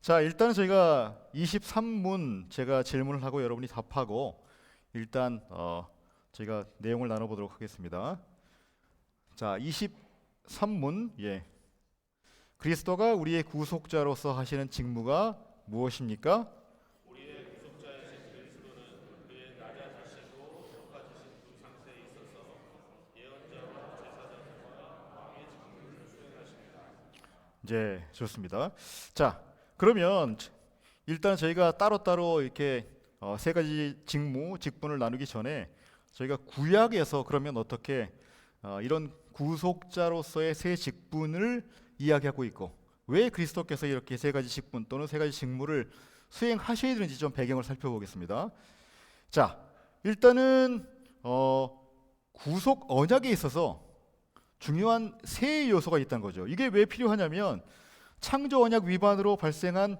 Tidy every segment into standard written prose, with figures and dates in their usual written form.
자, 일단 저희가 23문 제가 질문을 하고 여러분이 답하고 일단 저희가 내용을 나눠보도록 하겠습니다. 자, 23문 그리스도가 우리의 구속자로서 하시는 직무가 무엇입니까? 이제 좋습니다. 자, 그러면 일단 저희가 따로따로 이렇게 세 가지 직분을 나누기 전에 저희가 구약에서 그러면 어떻게 이런 구속자로서의 세 직분을 이야기하고 있고 왜 그리스도께서 이렇게 세 가지 직분 또는 세 가지 직무를 수행하셔야 되는지 좀 배경을 살펴보겠습니다. 자, 일단은 구속 언약에 있어서 중요한 세 요소가 있다는 거죠. 이게 왜 필요하냐면 창조 언약 위반으로 발생한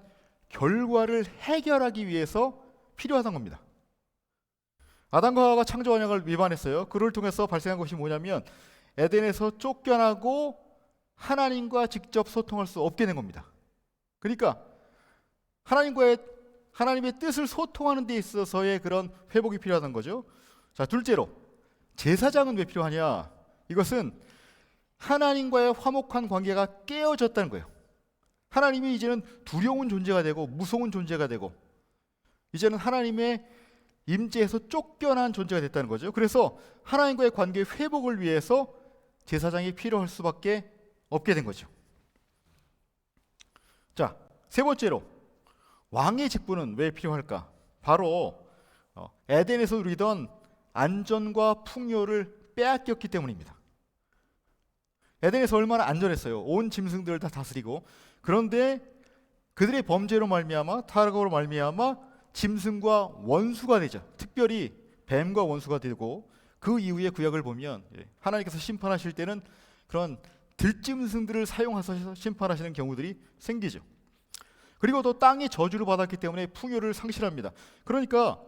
결과를 해결하기 위해서 필요하다는 겁니다. 아담과 하와가 창조 언약을 위반했어요. 그를 통해서 발생한 것이 뭐냐면 에덴에서 쫓겨나고 하나님과 직접 소통할 수 없게 된 겁니다. 그러니까 하나님의 뜻을 소통하는 데 있어서의 그런 회복이 필요하다는 거죠. 자, 둘째로 제사장은 왜 필요하냐? 이것은 하나님과의 화목한 관계가 깨어졌다는 거예요. 하나님이 이제는 두려운 존재가 되고 무서운 존재가 되고 이제는 하나님의 임재에서 쫓겨난 존재가 됐다는 거죠. 그래서 하나님과의 관계 회복을 위해서 제사장이 필요할 수밖에 없게 된 거죠. 자, 세 번째로 왕의 직분은 왜 필요할까? 바로 에덴에서 누리던 안전과 풍요를 빼앗겼기 때문입니다. 에덴에서 얼마나 안전했어요. 온 짐승들을 다 다스리고. 그런데 그들의 범죄로 말미암아 타락으로 말미암아 짐승과 원수가 되죠. 특별히 뱀과 원수가 되고 그 이후에 구약을 보면 하나님께서 심판하실 때는 그런 들짐승들을 사용해서 심판하시는 경우들이 생기죠. 그리고 또 땅이 저주를 받았기 때문에 풍요를 상실합니다. 그러니까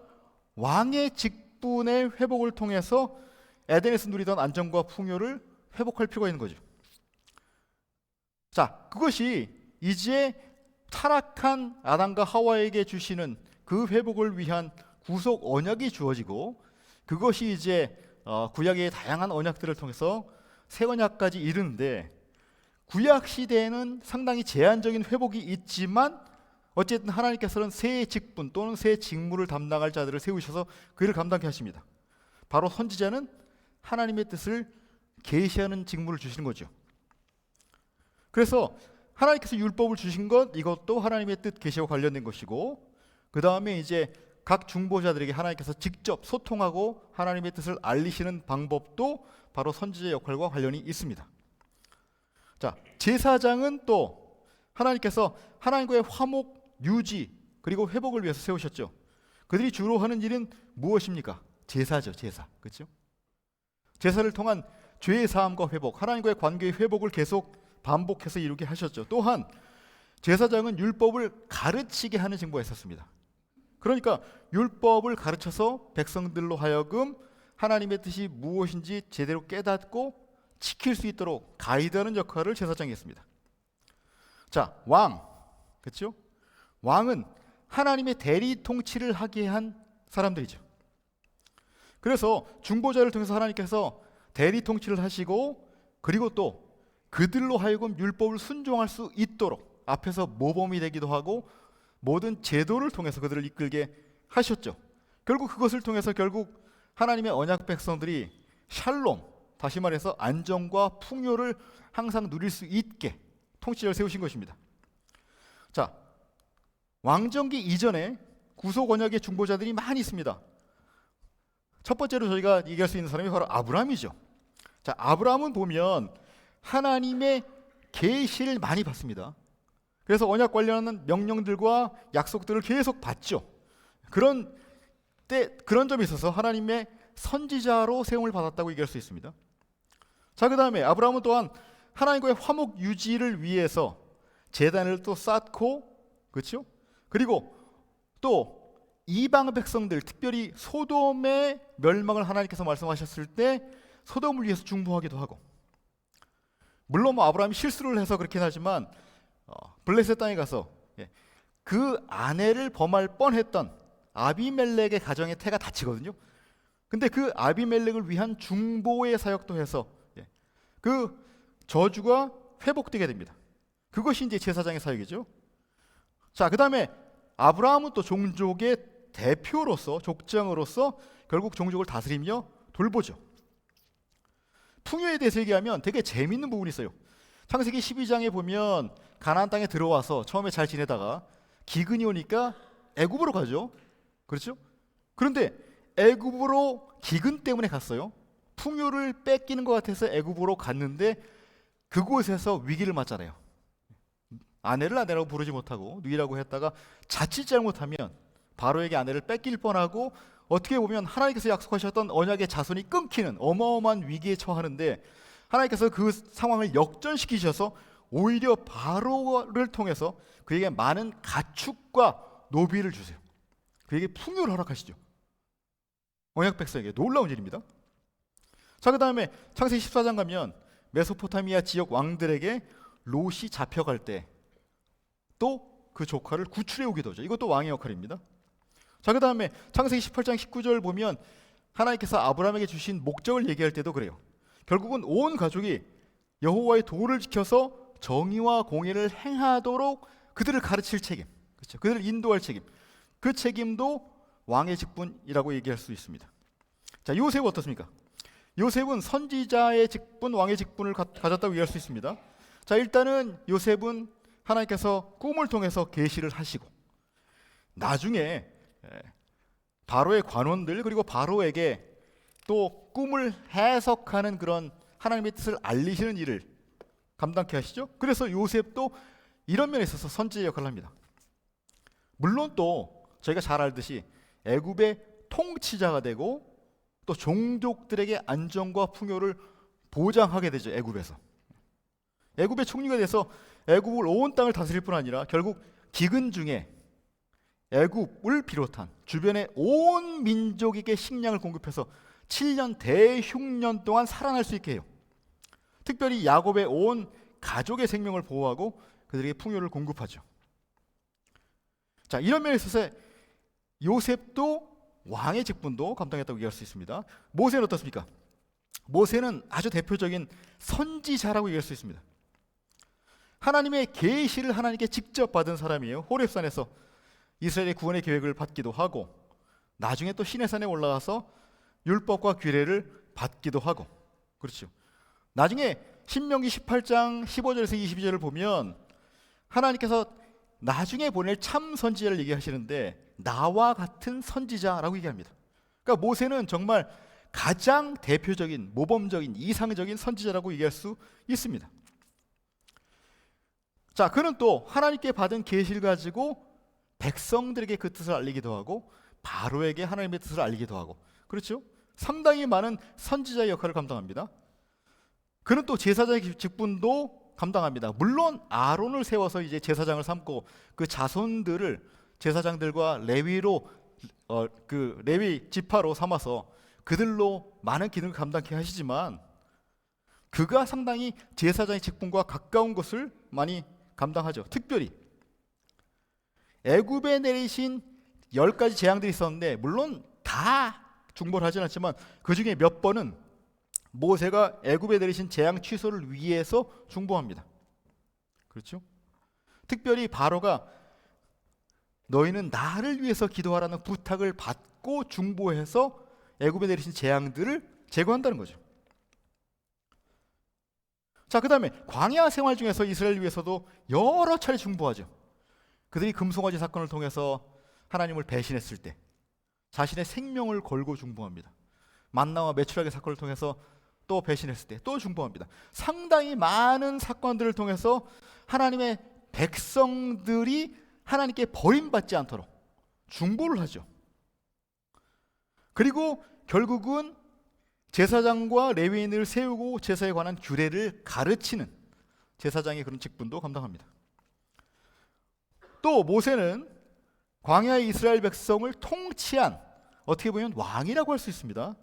왕의 직분의 회복을 통해서 에덴에서 누리던 안정과 풍요를 회복할 필요가 있는 거죠. 자, 그것이 이제 타락한 아담과 하와에게 주시는 그 회복을 위한 구속 언약이 주어지고 그것이 이제 구약의 다양한 언약들을 통해서 새 언약까지 이르는데 구약 시대에는 상당히 제한적인 회복이 있지만 어쨌든 하나님께서는 새 직분 또는 새 직무를 담당할 자들을 세우셔서 그를 감당케 하십니다. 바로 선지자는 하나님의 뜻을 계시하는 직무를 주시는 거죠. 그래서 하나님께서 율법을 주신 것 이것도 하나님의 뜻 계시와 관련된 것이고 그 다음에 이제 각 중보자들에게 하나님께서 직접 소통하고 하나님의 뜻을 알리시는 방법도 바로 선지자의 역할과 관련이 있습니다. 자, 제사장은 또 하나님께서 하나님과의 화목, 유지 그리고 회복을 위해서 세우셨죠. 그들이 주로 하는 일은 무엇입니까? 제사죠, 제사. 그렇죠? 제사를 통한 죄의 사함과 회복, 하나님과의 관계의 회복을 계속 반복해서 이루게 하셨죠. 또한 제사장은 율법을 가르치게 하는 직무가 있었습니다. 그러니까 율법을 가르쳐서 백성들로 하여금 하나님의 뜻이 무엇인지 제대로 깨닫고 지킬 수 있도록 가이드하는 역할을 제사장이 했습니다. 자, 왕, 그렇죠? 왕은 하나님의 대리 통치를 하게 한 사람들이죠. 그래서 중보자를 통해서 하나님께서 대리 통치를 하시고 그리고 또 그들로 하여금 율법을 순종할 수 있도록 앞에서 모범이 되기도 하고 모든 제도를 통해서 그들을 이끌게 하셨죠. 결국 그것을 통해서 결국 하나님의 언약 백성들이 샬롬, 다시 말해서 안정과 풍요를 항상 누릴 수 있게 통치자를 세우신 것입니다. 자, 왕정기 이전에 구속 언약의 중보자들이 많이 있습니다. 첫 번째로 저희가 얘기할 수 있는 사람이 바로 아브라함이죠. 자, 아브라함은 보면 하나님의 계시를 많이 받습니다. 그래서 언약 관련한 명령들과 약속들을 계속 받죠. 그런 점에 있어서 하나님의 선지자로 세움을 받았다고 얘기할 수 있습니다. 자, 그 다음에 아브라함은 또한 하나님과의 화목 유지를 위해서 제단을 또 쌓고, 그렇죠? 그리고 또 이방 백성들, 특별히 소돔의 멸망을 하나님께서 말씀하셨을 때 소돔을 위해서 중보하기도 하고, 물론 아브라함이 실수를 해서 그렇긴 하지만 블레셋 땅에 가서 그 아내를 범할 뻔했던 아비멜렉의 가정의 태가 닫히거든요. 근데 그 아비멜렉을 위한 중보의 사역도 해서 그 저주가 회복되게 됩니다. 그것이 이제 제사장의 사역이죠. 자, 그 다음에 아브라함은 또 종족의 대표로서, 족장으로서 결국 종족을 다스리며 돌보죠. 풍요에 대해서 얘기하면 되게 재밌는 부분이 있어요. 창세기 12장에 보면 가나안 땅에 들어와서 처음에 잘 지내다가 기근이 오니까 애굽으로 가죠. 그렇죠? 그런데 애굽으로 기근 때문에 갔어요. 풍요를 뺏기는 것 같아서 애굽으로 갔는데 그곳에서 위기를 맞잖아요. 아내를 아내라고 부르지 못하고 누이라고 했다가 자칫 잘못하면 바로에게 아내를 뺏길 뻔하고 어떻게 보면 하나님께서 약속하셨던 언약의 자손이 끊기는 어마어마한 위기에 처하는데 하나님께서 그 상황을 역전시키셔서 오히려 바로를 통해서 그에게 많은 가축과 노비를 주세요. 그에게 풍요를 허락하시죠. 언약 백성에게 놀라운 일입니다. 자, 그 다음에 창세기 14장 가면 메소포타미아 지역 왕들에게 롯이 잡혀갈 때 또 그 조카를 구출해 오기도 하죠. 이것도 왕의 역할입니다. 자, 그 다음에 창세기 18장 19절 보면 하나님께서 아브라함에게 주신 목적을 얘기할 때도 그래요. 결국은 온 가족이 여호와의 도를 지켜서 정의와 공의를 행하도록 그들을 가르칠 책임, 그렇죠? 그들을 인도할 책임, 그 책임도 왕의 직분이라고 얘기할 수 있습니다. 자, 요셉은 어떻습니까? 요셉은 선지자의 직분, 왕의 직분을 가졌다고 얘기할 수 있습니다. 자, 일단은 요셉은 하나님께서 꿈을 통해서 계시를 하시고 나중에 바로의 관원들 그리고 바로에게 또 꿈을 해석하는 그런 하나님의 뜻을 알리시는 일을 감당케 하시죠. 그래서 요셉도 이런 면에 있어서 선지자 역할을 합니다. 물론 또 저희가 잘 알듯이 애굽의 통치자가 되고 또 종족들에게 안정과 풍요를 보장하게 되죠. 애굽에서 애굽의 총리가 돼서 애굽을 온 땅을 다스릴 뿐 아니라 결국 기근 중에 애굽을 비롯한 주변의 온 민족에게 식량을 공급해서 7년 대흉년 동안 살아날 수 있게 해요. 특별히 야곱의 온 가족의 생명을 보호하고 그들에게 풍요를 공급하죠. 자, 이런 면에 있어서 요셉도 왕의 직분도 감당했다고 얘기할 수 있습니다. 모세는 어떻습니까? 모세는 아주 대표적인 선지자라고 얘기할 수 있습니다. 하나님의 계시를 하나님께 직접 받은 사람이에요. 호렙산에서 이스라엘의 구원의 계획을 받기도 하고 나중에 또 시내산에 올라가서 율법과 규례를 받기도 하고 그렇죠. 나중에 신명기 18장 15절에서 22절을 보면 하나님께서 나중에 보낼 참 선지자를 얘기하시는데 나와 같은 선지자라고 얘기합니다. 그러니까 모세는 정말 가장 대표적인 모범적인 이상적인 선지자라고 얘기할 수 있습니다. 자, 그는 또 하나님께 받은 계시를 가지고 백성들에게 그 뜻을 알리기도 하고 바로에게 하나님의 뜻을 알리기도 하고 그렇죠? 상당히 많은 선지자의 역할을 감당합니다. 그는 또 제사장의 직분도 감당합니다. 물론 아론을 세워서 이제 제사장을 삼고 그 자손들을 제사장들과 레위로 그 레위 지파로 삼아서 그들로 많은 기능을 감당케 하시지만 그가 상당히 제사장의 직분과 가까운 것을 많이 감당하죠. 특별히 애굽에 내리신 10가지 재앙들이 있었는데 물론 다 중보를 하지는 않지만 그 중에 몇 번은 모세가 애굽에 내리신 재앙 취소를 위해서 중보합니다. 그렇죠? 특별히 바로가 너희는 나를 위해서 기도하라는 부탁을 받고 중보해서 애굽에 내리신 재앙들을 제거한다는 거죠. 자, 그 다음에 광야 생활 중에서 이스라엘 위해서도 여러 차례 중보하죠. 그들이 금송아지 사건을 통해서 하나님을 배신했을 때 자신의 생명을 걸고 중보합니다. 만나와 메추라기 사건을 통해서 또 배신했을 때 또 중보합니다. 상당히 많은 사건들을 통해서 하나님의 백성들이 하나님께 버림받지 않도록 중보를 하죠. 그리고 결국은 제사장과 레위인을 세우고 제사에 관한 규례를 가르치는 제사장의 그런 직분도 감당합니다. 또 모세는 광야의 이스라엘 백성을 통치한 어떻게 보면 왕이라고 할 수 있습니다.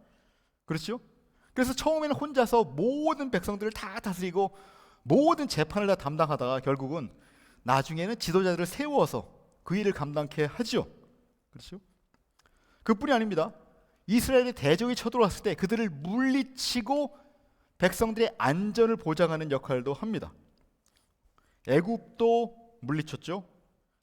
그렇죠? 그래서 처음에는 혼자서 모든 백성들을 다 다스리고 모든 재판을 다 담당하다가 결국은 나중에는 지도자들을 세워서 그 일을 감당케 하죠. 그렇죠? 그뿐이 아닙니다. 이스라엘의 대적이 쳐들어왔을 때 그들을 물리치고 백성들의 안전을 보장하는 역할도 합니다. 애굽도 물리쳤죠.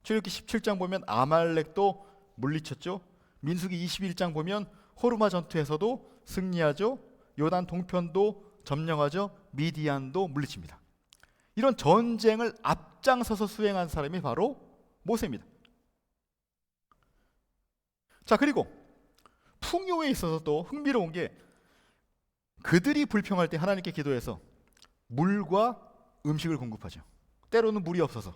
출애굽기 17장 보면 아말렉도 물리쳤죠. 민수기 21장 보면 호르마 전투에서도 승리하죠. 요단 동편도 점령하죠. 미디안도 물리칩니다. 이런 전쟁을 앞장서서 수행한 사람이 바로 모세입니다. 자, 그리고 풍요에 있어서 또 흥미로운 게 그들이 불평할 때 하나님께 기도해서 물과 음식을 공급하죠. 때로는 물이 없어서,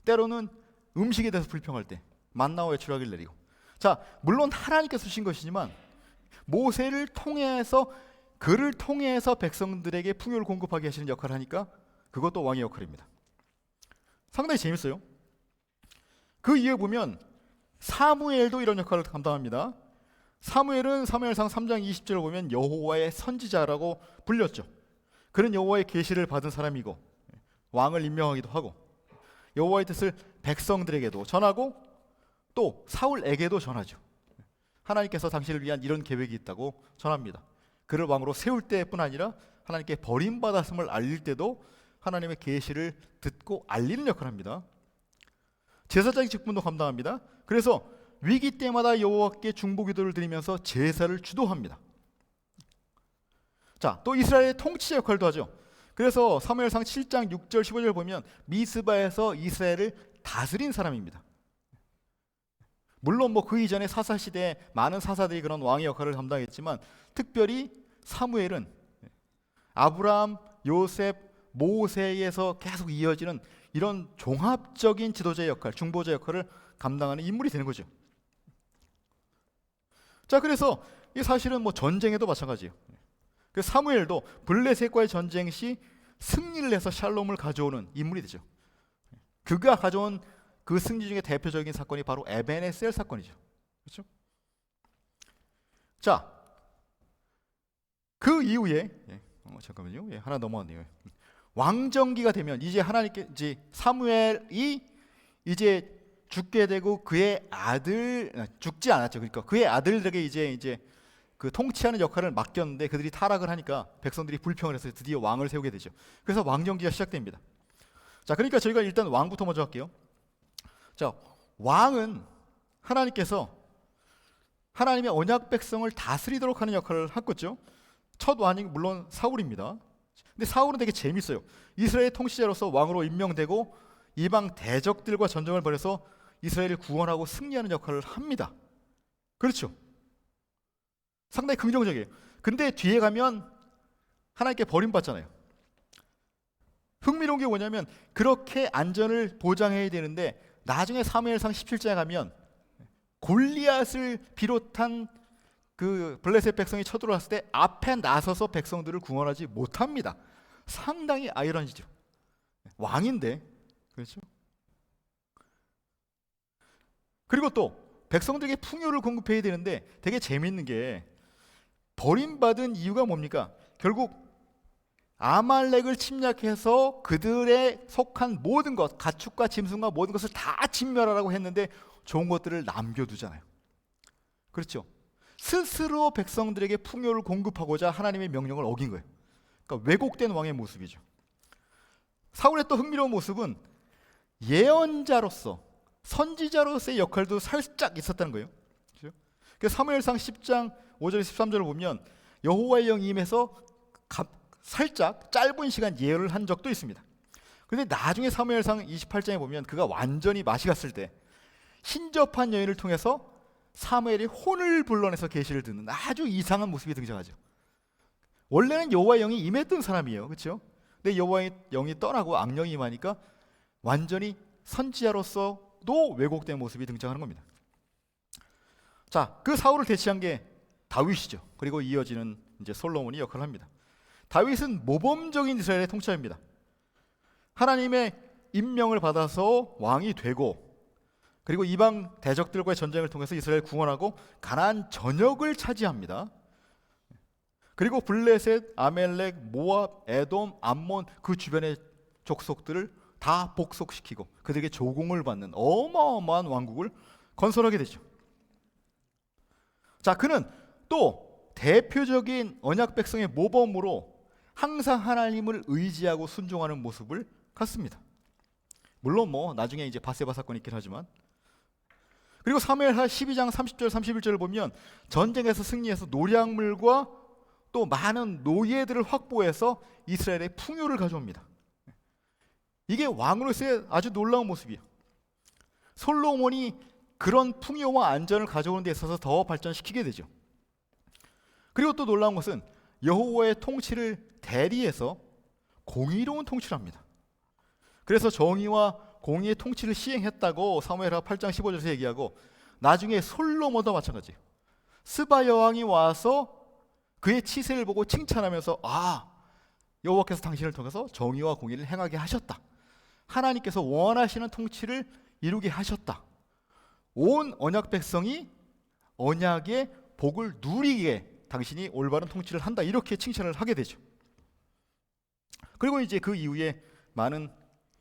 때로는 음식에 대해서 불평할 때 만나와 외출하기를 내리고. 자, 물론 하나님께서 주신 것이지만 모세를 통해서, 그를 통해서 백성들에게 풍요를 공급하게 하시는 역할을 하니까 그것도 왕의 역할입니다. 상당히 재밌어요. 그 이후에 보면 사무엘도 이런 역할을 감당합니다. 사무엘은 사무엘상 3장 20절을 보면 여호와의 선지자라고 불렸죠. 그는 여호와의 계시를 받은 사람이고 왕을 임명하기도 하고 여호와의 뜻을 백성들에게도 전하고 또 사울에게도 전하죠. 하나님께서 당신을 위한 이런 계획이 있다고 전합니다. 그를 왕으로 세울 때뿐 아니라 하나님께 버림받았음을 알릴 때도 하나님의 계시를 듣고 알리는 역할을 합니다. 제사장의 직분도 감당합니다. 그래서 위기 때마다 여호와께 중보기도를 드리면서 제사를 주도합니다. 자, 또 이스라엘의 통치자 역할도 하죠. 그래서 사무엘상 7장 6절 15절 보면 미스바에서 이스라엘을 다스린 사람입니다. 물론 그 이전에 사사 시대에 많은 사사들이 그런 왕의 역할을 감당했지만 특별히 사무엘은 아브라함, 요셉, 모세에서 계속 이어지는 이런 종합적인 지도자의 역할, 중보자 역할을 감당하는 인물이 되는 거죠. 자, 그래서 이 사실은 전쟁에도 마찬가지예요. 그 사무엘도 블레셋과의 전쟁 시 승리를 해서 샬롬을 가져오는 인물이 되죠. 그가 가져온 그 승리 중에 대표적인 사건이 바로 에벤에셀 사건이죠. 그렇죠? 자, 그 이후에 잠깐만요. 하나 넘어왔네요. 왕정기가 되면 이제 하나님께 이제 사무엘이 이제 죽게 되고 그의 아들 죽지 않았죠. 그러니까 그의 아들들에게 이제 그 통치하는 역할을 맡겼는데 그들이 타락을 하니까 백성들이 불평을 해서 드디어 왕을 세우게 되죠. 그래서 왕정기가 시작됩니다. 자, 그러니까 저희가 일단 왕부터 먼저 할게요. 자, 왕은 하나님께서 하나님의 언약 백성을 다스리도록 하는 역할을 하고 있죠. 첫 왕이 물론 사울입니다. 근데 사울은 되게 재밌어요. 이스라엘 통치자로서 왕으로 임명되고 이방 대적들과 전쟁을 벌여서 이스라엘을 구원하고 승리하는 역할을 합니다. 그렇죠? 상당히 긍정적이에요. 근데 뒤에 가면 하나님께 버림받잖아요. 흥미로운 게 뭐냐면 그렇게 안전을 보장해야 되는데 나중에 사무엘상 17장에 가면 골리앗을 비롯한 그 블레셋 백성이 쳐들어왔을 때 앞에 나서서 백성들을 구원하지 못합니다. 상당히 아이러니죠. 왕인데, 그렇죠? 그리고 또 백성들에게 풍요를 공급해야 되는데 되게 재밌는 게 버림받은 이유가 뭡니까? 결국 아말렉을 침략해서 그들의 속한 모든 것, 가축과 짐승과 모든 것을 다 진멸하라고 했는데 좋은 것들을 남겨두잖아요. 그렇죠? 스스로 백성들에게 풍요를 공급하고자 하나님의 명령을 어긴 거예요. 그러니까 왜곡된 왕의 모습이죠. 사울의 또 흥미로운 모습은 예언자로서, 선지자로서의 역할도 살짝 있었다는 거예요. 그렇죠? 그래서 사무엘상 10장 5절 13절을 보면 여호와의 영이 임해서 살짝 짧은 시간 예언을 한 적도 있습니다. 그런데 나중에 사무엘상 28장에 보면 그가 완전히 맛이 갔을 때 신접한 여인을 통해서 사무엘이 혼을 불러내서 계시를 듣는 아주 이상한 모습이 등장하죠. 원래는 여호와의 영이 임했던 사람이에요. 그렇죠? 근데 여호와의 영이 떠나고 악령이 임하니까 완전히 선지자로서도 왜곡된 모습이 등장하는 겁니다. 자, 그 사울을 대치한 게 다윗이죠. 그리고 이어지는 이제 솔로몬이 역할을 합니다. 다윗은 모범적인 이스라엘의 통치자입니다. 하나님의 임명을 받아서 왕이 되고 그리고 이방 대적들과의 전쟁을 통해서 이스라엘 구원하고 가나안 전역을 차지합니다. 그리고 블레셋, 아멜렉, 모압, 에돔, 암몬 그 주변의 족속들을 다 복속시키고 그들에게 조공을 받는 어마어마한 왕국을 건설하게 되죠. 자, 그는 또 대표적인 언약 백성의 모범으로 항상 하나님을 의지하고 순종하는 모습을 갖습니다. 물론 나중에 이제 바세바 사건이 있긴 하지만, 그리고 사무엘하 12장 30절 31절을 보면 전쟁에서 승리해서 노량물과 또 많은 노예들을 확보해서 이스라엘의 풍요를 가져옵니다. 이게 왕으로서의 아주 놀라운 모습이에요. 솔로몬이 그런 풍요와 안전을 가져오는 데 있어서 더 발전시키게 되죠. 그리고 또 놀라운 것은 여호와의 통치를 대리해서 공의로운 통치를 합니다. 그래서 정의와 공의의 통치를 시행했다고 사무엘하 8장 15절에서 얘기하고, 나중에 솔로몬도 마찬가지예요. 스바 여왕이 와서 그의 치세를 보고 칭찬하면서 여호와께서 당신을 통해서 정의와 공의를 행하게 하셨다. 하나님께서 원하시는 통치를 이루게 하셨다. 온 언약 백성이 언약의 복을 누리게 당신이 올바른 통치를 한다. 이렇게 칭찬을 하게 되죠. 그리고 이제 그 이후에 많은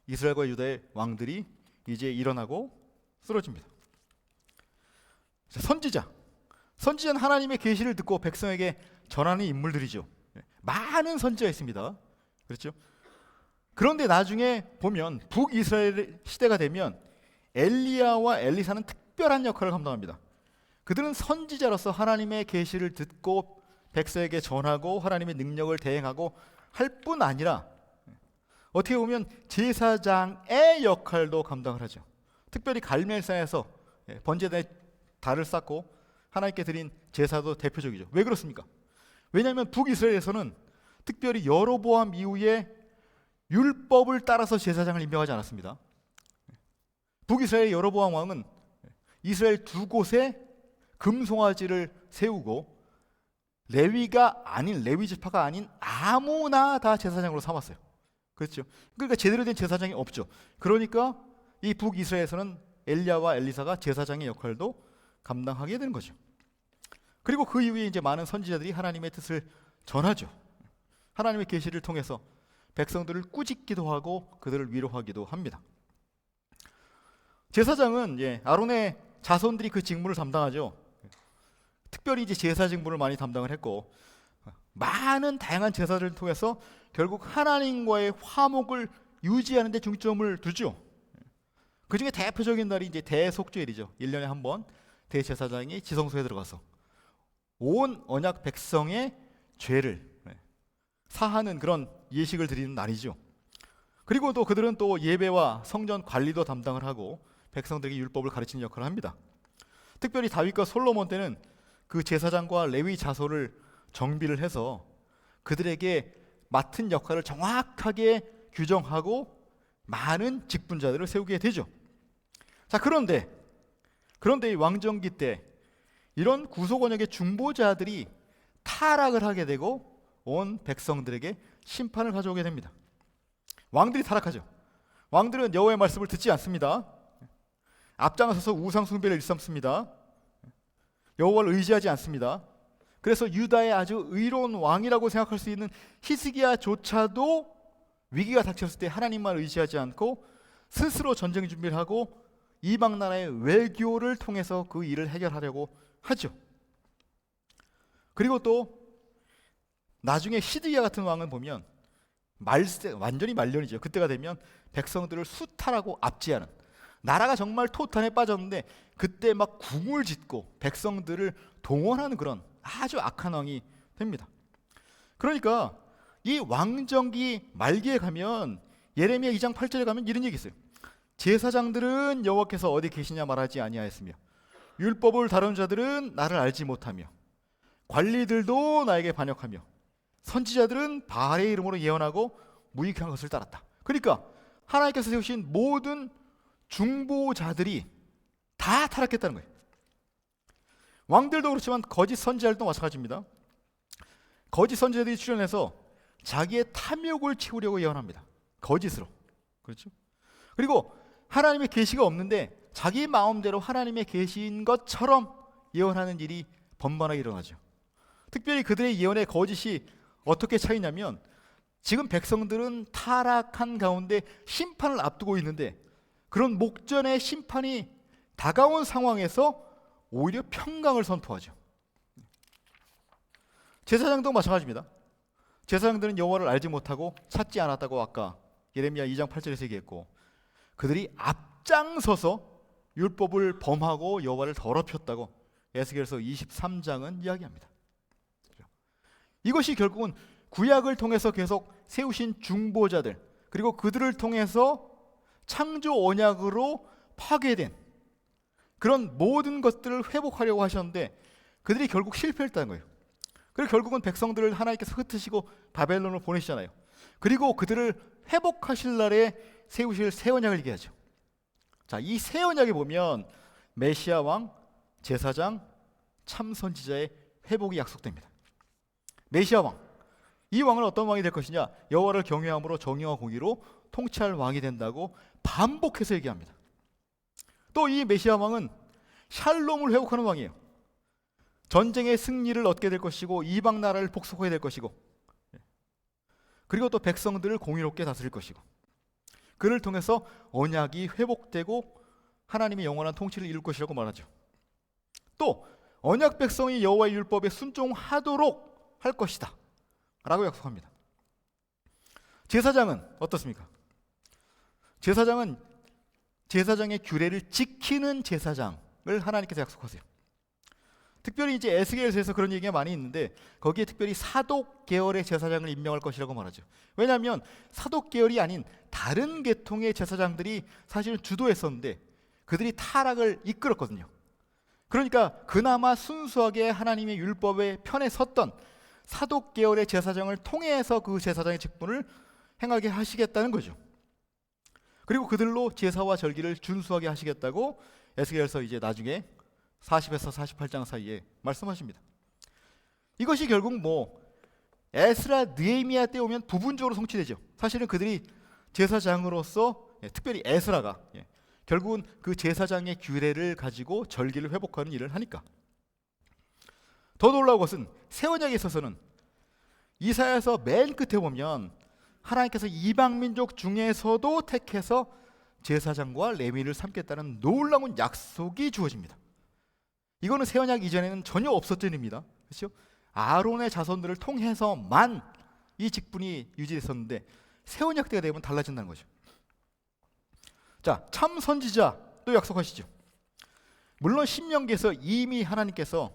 이스라엘과 유다의 왕들이 이제 일어나고 쓰러집니다. 선지자는 하나님의 계시를 듣고 백성에게 전하는 인물들이죠. 많은 선지자가 있습니다. 그렇죠? 그런데 나중에 보면 북이스라엘 시대가 되면 엘리야와 엘리사는 특별한 역할을 감당합니다. 그들은 선지자로서 하나님의 계시를 듣고 백성에게 전하고 하나님의 능력을 대행하고 할 뿐 아니라 어떻게 보면 제사장의 역할도 감당을 하죠. 특별히 갈멜산에서 번제단에 달을 쌓고 하나님께 드린 제사도 대표적이죠. 왜 그렇습니까? 왜냐하면 북이스라엘에서는 특별히 여로보암 이후에 율법을 따라서 제사장을 임명하지 않았습니다. 북이스라엘 여로보암 왕은 이스라엘 두 곳에 금송아지를 세우고 레위가 아닌, 레위 지파가 아닌 아무나 다 제사장으로 삼았어요. 그렇죠? 그러니까 제대로 된 제사장이 없죠. 그러니까 이 북이스라엘에서는 엘리야와 엘리사가 제사장의 역할도 감당하게 되는 거죠. 그리고 그 이후에 이제 많은 선지자들이 하나님의 뜻을 전하죠. 하나님의 계시를 통해서 백성들을 꾸짖기도 하고 그들을 위로하기도 합니다. 제사장은 아론의 자손들이 그 직무를 담당하죠. 특별히 이제 제사 직무를 많이 담당을 했고, 많은 다양한 제사를 통해서 결국 하나님과의 화목을 유지하는 데 중점을 두죠. 그 중에 대표적인 날이 이제 대속죄일이죠. 1년에 한 번 대제사장이 지성소에 들어가서 온 언약 백성의 죄를 사하는 그런 예식을 드리는 날이죠. 그리고 또 그들은 또 예배와 성전 관리도 담당을 하고 백성들에게 율법을 가르치는 역할을 합니다. 특별히 다윗과 솔로몬 때는 그 제사장과 레위 자손을 정비를 해서 그들에게 맡은 역할을 정확하게 규정하고 많은 직분자들을 세우게 되죠. 자, 그런데 이 왕정기 때 이런 구속언약의 중보자들이 타락을 하게 되고 온 백성들에게 심판을 가져오게 됩니다. 왕들이 타락하죠. 왕들은 여호와의 말씀을 듣지 않습니다. 앞장서서 우상 숭배를 일삼습니다. 여호와를 의지하지 않습니다. 그래서 유다의 아주 의로운 왕이라고 생각할 수 있는 히스기야조차도 위기가 닥쳤을 때 하나님만 의지하지 않고 스스로 전쟁 준비를 하고 이방 나라의 외교를 통해서 그 일을 해결하려고 하죠. 그리고 또 나중에 시드기야 같은 왕은 보면 완전히 말년이죠. 그때가 되면 백성들을 수탈하고 압제하는, 나라가 정말 토탄에 빠졌는데 그때 막 궁을 짓고 백성들을 동원하는 그런 아주 악한 왕이 됩니다. 그러니까 이 왕정기 말기에 가면 예레미야 2장 8절에 가면 이런 얘기 있어요. 제사장들은 여호와께서 어디 계시냐 말하지 아니하였으며 율법을 다루는 자들은 나를 알지 못하며 관리들도 나에게 반역하며 선지자들은 바알의 이름으로 예언하고 무익한 것을 따랐다. 그러니까 하나님께서 세우신 모든 중보자들이 다 타락했다는 거예요. 왕들도 그렇지만 거짓 선지자들도 마찬가지입니다. 거짓 선지자들이 출현해서 자기의 탐욕을 채우려고 예언합니다. 거짓으로. 그렇죠? 그리고 하나님의 계시가 없는데 자기 마음대로 하나님의 계시인 것처럼 예언하는 일이 번번하게 일어나죠. 특별히 그들의 예언의 거짓이 어떻게 차이냐면 지금 백성들은 타락한 가운데 심판을 앞두고 있는데 그런 목전의 심판이 다가온 상황에서 오히려 평강을 선포하죠. 제사장도 마찬가지입니다. 제사장들은 여호와를 알지 못하고 찾지 않았다고 아까 예레미야 2장 8절에서 얘기했고, 그들이 앞장서서 율법을 범하고 여호와를 더럽혔다고 에스겔서 23장은 이야기합니다. 이것이 결국은 구약을 통해서 계속 세우신 중보자들, 그리고 그들을 통해서 창조 언약으로 파괴된 그런 모든 것들을 회복하려고 하셨는데 그들이 결국 실패했다는 거예요. 그리고 결국은 백성들을 하나님께서 흩으시고 바벨론으로 보내시잖아요. 그리고 그들을 회복하실 날에 세우실 새 언약을 얘기하죠. 자, 이 새 언약에 보면 메시아 왕, 제사장, 참 선지자의 회복이 약속됩니다. 메시아 왕, 이 왕은 어떤 왕이 될 것이냐? 여호와를 경외함으로 정의와 공의로 통치할 왕이 된다고 반복해서 얘기합니다. 또 이 메시아 왕은 샬롬을 회복하는 왕이에요. 전쟁의 승리를 얻게 될 것이고 이방 나라를 복속하게 될 것이고, 그리고 또 백성들을 공의롭게 다스릴 것이고, 그를 통해서 언약이 회복되고 하나님의 영원한 통치를 이룰 것이라고 말하죠. 또 언약 백성이 여호와의 율법에 순종하도록 할 것이다 라고 약속합니다. 제사장은 어떻습니까? 제사장은 제사장의 규례를 지키는 제사장을 하나님께서 약속하세요. 특별히 이제 에스겔서에서 그런 얘기가 많이 있는데 거기에 특별히 사독 계열의 제사장을 임명할 것이라고 말하죠. 왜냐하면 사독 계열이 아닌 다른 계통의 제사장들이 사실은 주도했었는데 그들이 타락을 이끌었거든요. 그러니까 그나마 순수하게 하나님의 율법의 편에 섰던 사독 계열의 제사장을 통해서 그 제사장의 직분을 행하게 하시겠다는 거죠. 그리고 그들로 제사와 절기를 준수하게 하시겠다고 에스겔서 이제 나중에 40에서 48장 사이에 말씀하십니다. 이것이 결국 에스라 느헤미야 때 오면 부분적으로 성취되죠. 사실은 그들이 제사장으로서 특별히 에스라가 결국은 그 제사장의 규례를 가지고 절기를 회복하는 일을 하니까. 더 놀라운 것은 새 언약에 있어서는 이사야서 맨 끝에 보면 하나님께서 이방 민족 중에서도 택해서 제사장과 레위를 삼겠다는 놀라운 약속이 주어집니다. 이거는 새 언약 이전에는 전혀 없었던 일입니다. 그렇죠? 아론의 자손들을 통해서만 이 직분이 유지됐었는데 새 언약 때가 되면 달라진다는 거죠. 자, 참 선지자 또 약속하시죠. 물론 신명기에서 이미 하나님께서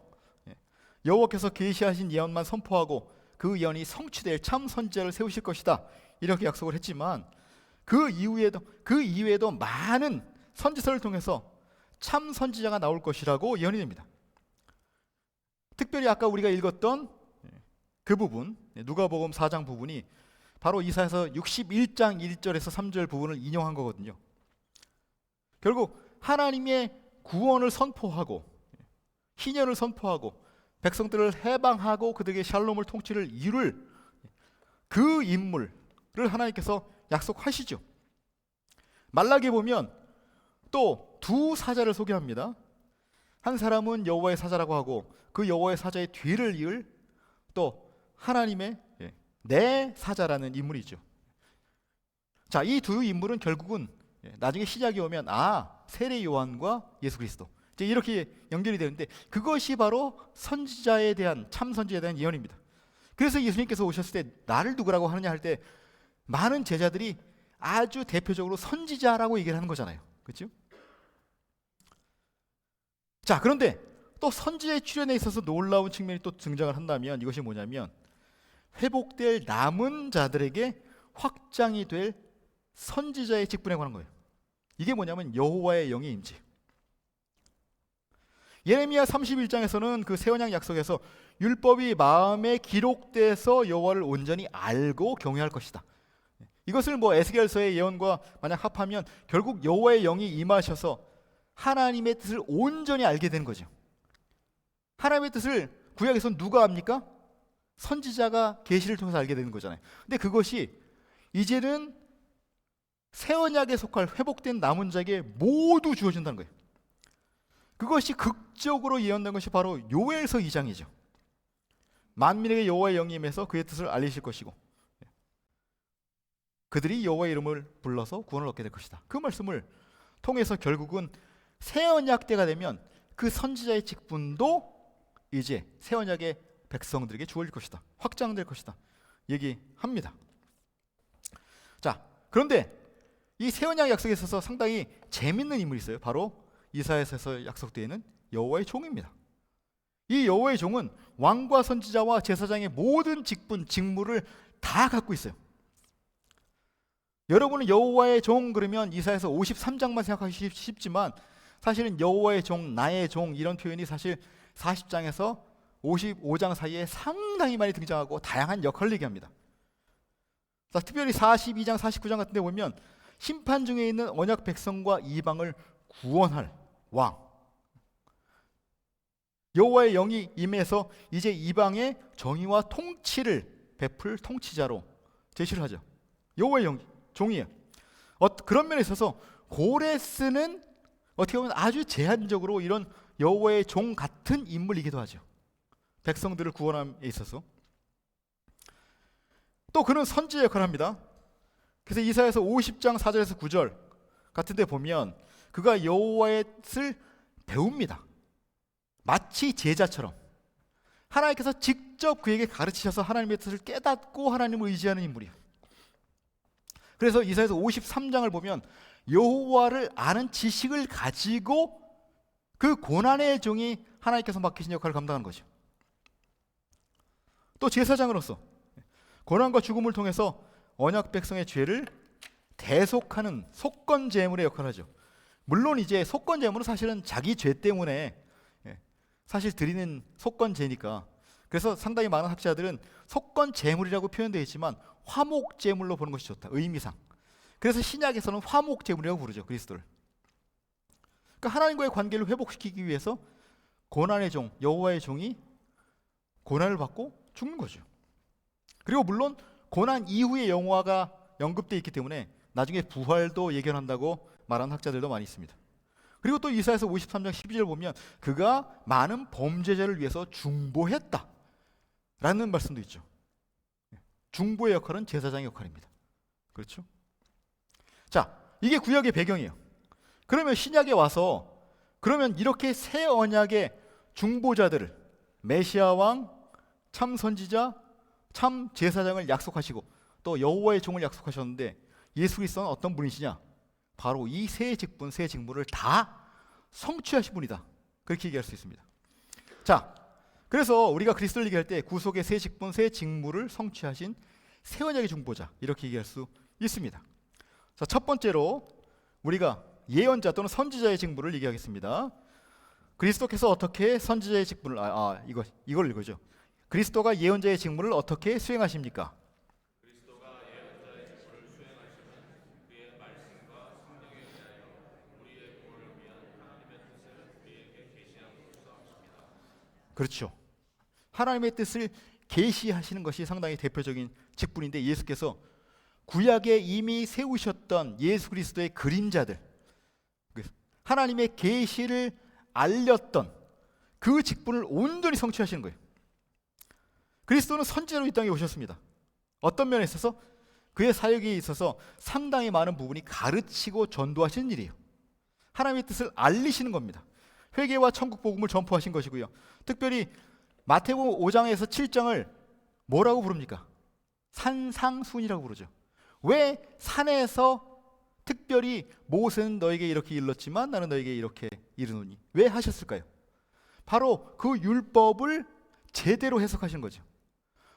여호와께서 계시하신 예언만 선포하고 그 예언이 성취될 참 선지자를 세우실 것이다 이렇게 약속을 했지만 그 이후에도 많은 선지서를 통해서 참 선지자가 나올 것이라고 예언이 됩니다. 특별히 아까 우리가 읽었던 그 부분, 누가복음 4장 부분이 바로 이사야서 61장 1절에서 3절 부분을 인용한 거거든요. 결국 하나님의 구원을 선포하고 희년을 선포하고 백성들을 해방하고 그들에게 샬롬을 통치를 이룰 그 인물을 하나님께서 약속하시죠. 말라기에 보면 또 두 사자를 소개합니다. 한 사람은 여호와의 사자라고 하고 그 여호와의 사자의 뒤를 이을 또 하나님의 내 사자라는 인물이죠. 자, 이 두 인물은 결국은 나중에 시작이 오면 세례 요한과 예수 그리스도 이제 이렇게 연결이 되는데 그것이 바로 선지자에 대한 참 선지자에 대한 예언입니다. 그래서 예수님께서 오셨을 때 나를 누구라고 하느냐 할 때 많은 제자들이 아주 대표적으로 선지자라고 얘기를 하는 거잖아요. 그렇죠? 자, 그런데 또 선지자의 출현에 있어서 놀라운 측면이 또 등장을 한다면 이것이 뭐냐면 회복될 남은 자들에게 확장이 될 선지자의 직분에 관한 거예요. 이게 뭐냐면 여호와의 영의 임재. 예레미야 31장에서는 그 새 언약 약속에서 율법이 마음에 기록돼서 여호와를 온전히 알고 경외할 것이다. 이것을 에스겔서의 예언과 만약 합하면 결국 여호와의 영이 임하셔서 하나님의 뜻을 온전히 알게 되는 거죠. 하나님의 뜻을 구약에서는 누가 압니까? 선지자가 계시를 통해서 알게 되는 거잖아요. 근데 그것이 이제는 새 언약에 속할 회복된 남은 자에게 모두 주어진다는 거예요. 그것이 극적으로 예언된 것이 바로 요엘서 2장이죠. 만민에게 여호와의 영이 임해서 그의 뜻을 알리실 것이고 그들이 여호와의 이름을 불러서 구원을 얻게 될 것이다. 그 말씀을 통해서 결국은 새 언약 때가 되면 그 선지자의 직분도 이제 새 언약의 백성들에게 주어질 것이다. 확장될 것이다. 얘기합니다. 자, 그런데 이 새 언약 약속에 있어서 상당히 재밌는 인물이 있어요. 바로 이사야서에서 약속되어 있는 여호와의 종입니다. 이 여호와의 종은 왕과 선지자와 제사장의 모든 직분, 직무를 다 갖고 있어요. 여러분은 여호와의 종 그러면 이사야서 53장만 생각하기 쉽지만 사실은 여호와의 종, 나의 종 이런 표현이 사실 40장에서 55장 사이에 상당히 많이 등장하고 다양한 역할을 얘기합니다. 자, 특별히 42장, 49장 같은 데 보면 심판 중에 있는 언약 백성과 이방을 구원할 왕, 여호와의 영이 임해서 이제 이방의 정의와 통치를 베풀 통치자로 제시를 하죠. 여호와의 종이에요. 그런 면에 있어서 고레스는 어떻게 보면 아주 제한적으로 이런 여호와의 종 같은 인물이기도 하죠. 백성들을 구원함에 있어서. 또 그는 선지자 역할을 합니다. 그래서 이사야서 50장 4절에서 9절 같은 데 보면 그가 여호와의 뜻을 배웁니다. 마치 제자처럼 하나님께서 직접 그에게 가르치셔서 하나님의 뜻을 깨닫고 하나님을 의지하는 인물이에요. 그래서 이사야서 53장을 보면 여호와를 아는 지식을 가지고 그 고난의 종이 하나님께서 맡기신 역할을 감당하는 거죠. 또 제사장으로서 고난과 죽음을 통해서 언약 백성의 죄를 대속하는 속건 제물의 역할을 하죠. 물론 이제 속건 제물은 사실은 자기 죄 때문에 사실 드리는 속건 제니까, 그래서 상당히 많은 학자들은 속건 제물이라고 표현되어 있지만 화목 제물로 보는 것이 좋다, 의미상. 그래서 신약에서는 화목 제물이라고 부르죠, 그리스도를. 그러니까 하나님과의 관계를 회복시키기 위해서 고난의 종, 여호와의 종이 고난을 받고 죽는 거죠. 그리고 물론 고난 이후의 영화가 언급되어 있기 때문에 나중에 부활도 예견한다고 말하는 학자들도 많이 있습니다. 그리고 또 이사야서 53장 12절 보면 그가 많은 범죄자를 위해서 중보했다 라는 말씀도 있죠. 중보의 역할은 제사장의 역할입니다. 그렇죠? 자, 이게 구약의 배경이에요. 그러면 신약에 와서 그러면 이렇게 새 언약의 중보자들을, 메시아 왕, 참 선지자, 참 제사장을 약속하시고 또 여호와의 종을 약속하셨는데 예수 그리스도는 어떤 분이시냐? 바로 이 새 직분, 새 직무를 다 성취하신 분이다. 그렇게 얘기할 수 있습니다. 자, 그래서 우리가 그리스도를 얘기할 때 구속의 새 직분, 새 직무를 성취하신 새 언약의 중보자 이렇게 얘기할 수 있습니다. 자, 첫 번째로 우리가 예언자 또는 선지자의 직무를 얘기하겠습니다. 그리스도께서 어떻게 선지자의 직분을 이걸 읽어죠. 그리스도가 예언자의 직무를 어떻게 수행하십니까? 그리스도가 예언자의 직분을 수행하시면 그의 말씀과 성령에 의하여 우리의 구원을 위한 하나님의 뜻을 우리에게 계시함으로써 하십니다. 그렇죠. 하나님의 뜻을 계시하시는 것이 상당히 대표적인 직분인데 예수께서 구약에 이미 세우셨던 예수 그리스도의 그림자들, 하나님의 계시를 알렸던 그 직분을 온전히 성취하시는 거예요. 그리스도는 선지자로 이 땅에 오셨습니다. 어떤 면에 있어서 그의 사역에 있어서 상당히 많은 부분이 가르치고 전도하시는 일이에요. 하나님의 뜻을 알리시는 겁니다. 회개와 천국 복음을 전포하신 것이고요. 특별히 마태복음 5장에서 7장을 뭐라고 부릅니까? 산상순이라고 부르죠. 왜 산에서 특별히 모세는 너에게 이렇게 일렀지만 나는 너에게 이렇게 이르노니 왜 하셨을까요? 바로 그 율법을 제대로 해석하신 거죠.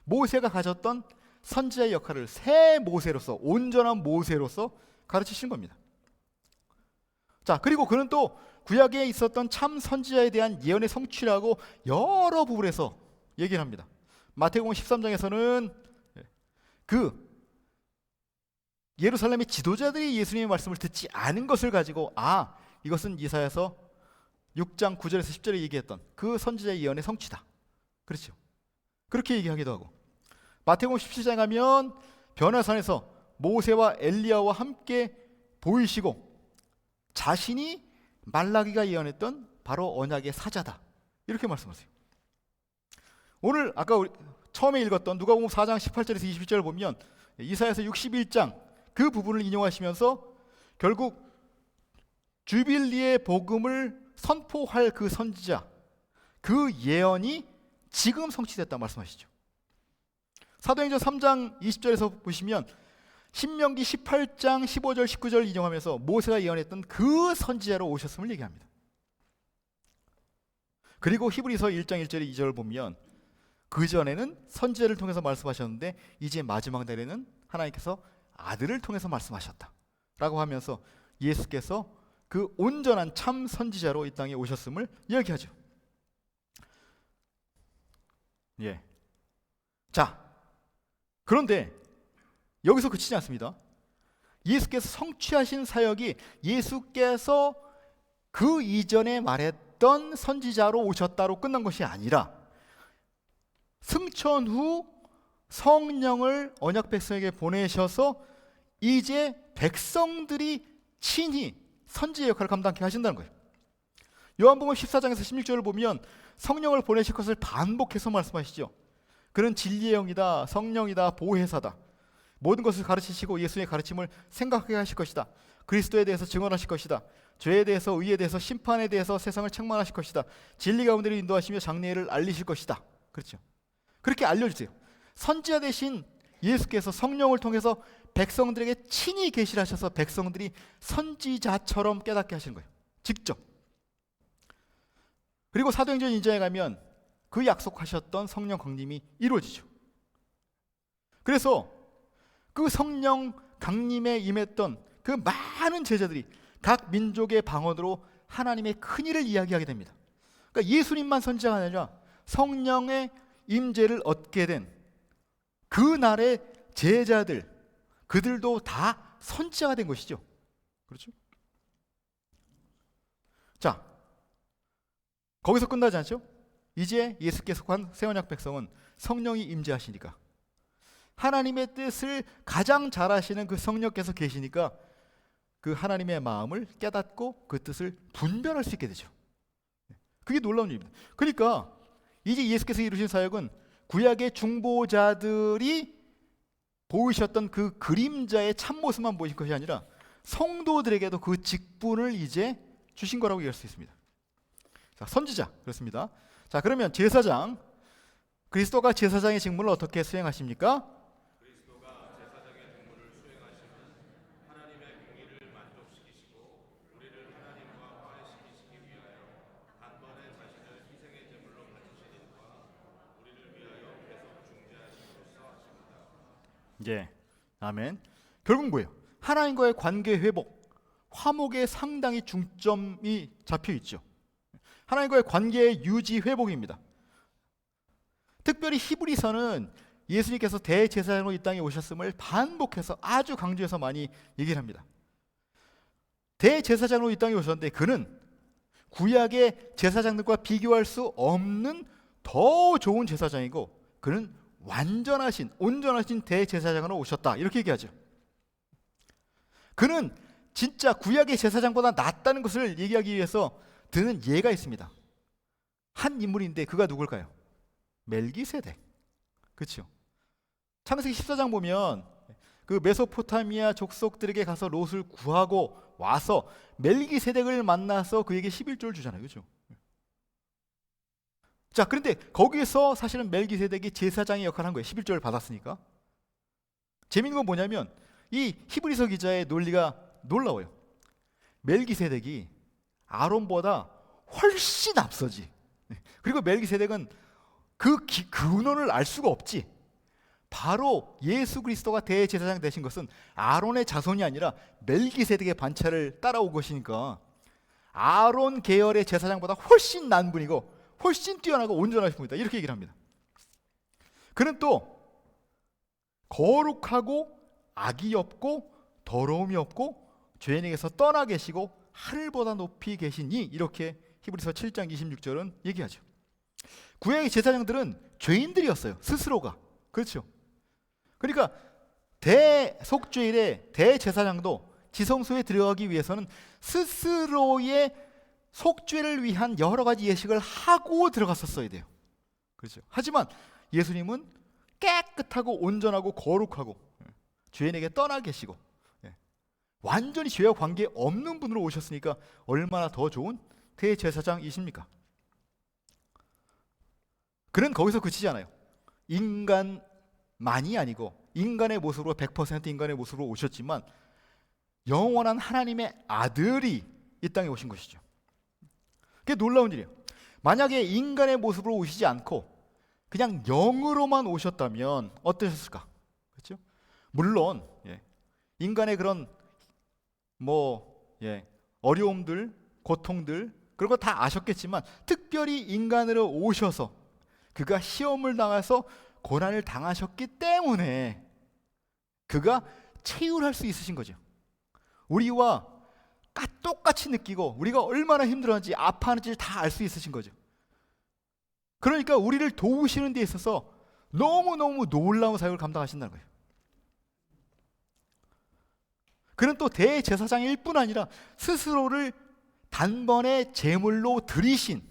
모세가 가졌던 선지자의 역할을 새 모세로서, 온전한 모세로서 가르치신 겁니다. 자, 그리고 그는 또 구약에 있었던 참 선지자에 대한 예언의 성취라고 여러 부분에서 얘기를 합니다. 마태복음 13장에서는 그 예루살렘의 지도자들이 예수님의 말씀을 듣지 않은 것을 가지고 이것은 이사야서 6장 9절에서 10절에 얘기했던 그 선지자의 예언의 성취다. 그렇죠. 그렇게 얘기하기도 하고 마태복음 17장에 가면 변화산에서 모세와 엘리야와 함께 보이시고 자신이 말라기가 예언했던 바로 언약의 사자다. 이렇게 말씀하세요. 오늘 아까 우리 처음에 읽었던 누가복음 4장 18절에서 21절을 보면 이사야서 61장 그 부분을 인용하시면서 결국 주빌리의 복음을 선포할 그 선지자, 그 예언이 지금 성취됐다 말씀하시죠. 사도행전 3장 20절에서 보시면 신명기 18장 15절 19절 인용하면서 모세가 예언했던 그 선지자로 오셨음을 얘기합니다. 그리고 히브리서 1장 1절 2절을 보면 그전에는 선지자를 통해서 말씀하셨는데 이제 마지막 날에는 하나님께서 아들을 통해서 말씀하셨다 라고 하면서 예수께서 그 온전한 참 선지자로 이 땅에 오셨음을 이야기하죠. 예. 자, 그런데 여기서 그치지 않습니다. 예수께서 성취하신 사역이 예수께서 그 이전에 말했던 선지자로 오셨다로 끝난 것이 아니라 승천 후 성령을 언약 백성에게 보내셔서 이제 백성들이 친히 선지의 역할을 감당케 하신다는 거예요. 요한복음 14장에서 16절을 보면 성령을 보내실 것을 반복해서 말씀하시죠. 그는 진리의 영이다, 성령이다, 보혜사다. 모든 것을 가르치시고 예수의 가르침을 생각하게 하실 것이다. 그리스도에 대해서 증언하실 것이다. 죄에 대해서, 의에 대해서, 심판에 대해서 세상을 책망하실 것이다. 진리 가운데를 인도하시며 장래를 알리실 것이다. 그렇죠. 그렇게 알려주세요. 선지자 대신 예수께서 성령을 통해서 백성들에게 친히 계시를 하셔서 백성들이 선지자처럼 깨닫게 하시는 거예요. 직접. 그리고 사도행전 2장에 가면 그 약속하셨던 성령 강림이 이루어지죠. 그래서 그 성령 강림에 임했던 그 많은 제자들이 각 민족의 방언으로 하나님의 큰일을 이야기하게 됩니다. 그러니까 예수님만 선지자가 아니라 성령의 임재를 얻게 된 그날의 제자들, 그들도 다 선지자가 된 것이죠. 그렇죠? 자, 거기서 끝나지 않죠? 이제 예수께서 관 새언약 백성은 성령이 임재하시니까 하나님의 뜻을 가장 잘 아시는 그 성령께서 계시니까 그 하나님의 마음을 깨닫고 그 뜻을 분별할 수 있게 되죠. 그게 놀라운 일입니다. 그러니까 이제 예수께서 이루신 사역은 구약의 중보자들이 보이셨던 그 그림자의 참모습만 보이신 것이 아니라 성도들에게도 그 직분을 이제 주신 거라고 얘기할 수 있습니다. 자, 선지자 그렇습니다. 자, 그러면 제사장, 그리스도가 제사장의 직무를 어떻게 수행하십니까? 그리스도가 제사장의 직무를 수행하시면 하나님의 공의를 만족시키시고 우리를 하나님과 화해시키시기 위하여 단번에 자신을 희생의 제물로 바치신 일과 우리를 위하여 계속 중재하심으로써 하십니다. 예, 아멘. 결국 뭐예요? 하나님과의 관계 회복, 화목에 상당히 중점이 잡혀 있죠. 하나님과의 관계의 유지 회복입니다. 특별히 히브리서는 예수님께서 대제사장으로 이 땅에 오셨음을 반복해서 아주 강조해서 많이 얘기를 합니다. 대제사장으로 이 땅에 오셨는데 그는 구약의 제사장들과 비교할 수 없는 더 좋은 제사장이고 그는 완전하신, 온전하신 대제사장으로 오셨다 이렇게 얘기하죠. 그는 진짜 구약의 제사장보다 낫다는 것을 얘기하기 위해서 드는 예가 있습니다. 한 인물인데 그가 누굴까요? 멜기세덱. 그렇죠. 창세기 14장 보면 그 메소포타미아 족속들에게 가서 롯을 구하고 와서 멜기세덱을 만나서 그에게 11조를 주잖아요. 그렇죠? 자, 그런데 거기서 사실은 멜기세덱이 제사장의 역할을 한 거예요. 11조를 받았으니까. 재미있는 건 뭐냐면 이 히브리서 기자의 논리가 놀라워요. 멜기세덱이 아론보다 훨씬 앞서지. 그리고 멜기세덱은 그 근원을 알 수가 없지. 바로 예수 그리스도가 대제사장 되신 것은 아론의 자손이 아니라 멜기세덱의 반차를 따라온 것이니까 아론 계열의 제사장보다 훨씬 나은 분이고 훨씬 뛰어나고 온전하신 분이다 이렇게 얘기를 합니다. 그는 또 거룩하고 악이 없고 더러움이 없고 죄인에게서 떠나 계시고 하늘보다 높이 계시니 이렇게 히브리서 7장 26절은 얘기하죠. 구약의 제사장들은 죄인들이었어요. 스스로가. 그렇죠. 그러니까 대속죄일의 대제사장도 지성소에 들어가기 위해서는 스스로의 속죄를 위한 여러 가지 예식을 하고 들어갔었어야 돼요. 그렇죠. 하지만 예수님은 깨끗하고 온전하고 거룩하고 죄인에게 떠나 계시고 완전히 죄와 관계 없는 분으로 오셨으니까 얼마나 더 좋은 대제사장이십니까? 그는 거기서 그치지 않아요. 인간만이 아니고 인간의 모습으로 100% 인간의 모습으로 오셨지만 영원한 하나님의 아들이 이 땅에 오신 것이죠. 그게 놀라운 일이에요. 만약에 인간의 모습으로 오시지 않고 그냥 영으로만 오셨다면 어떠셨을까? 그렇죠? 물론 인간의 그런 어려움들, 고통들 그런 거 다 아셨겠지만 특별히 인간으로 오셔서 그가 시험을 당해서 고난을 당하셨기 때문에 그가 체휼할 수 있으신 거죠. 우리와 똑같이 느끼고 우리가 얼마나 힘들어하는지 아파하는지 다 알 수 있으신 거죠. 그러니까 우리를 도우시는 데 있어서 너무너무 놀라운 사역을 감당하신다는 거예요. 그는 또 대제사장일 뿐 아니라 스스로를 단번에 제물로 드리신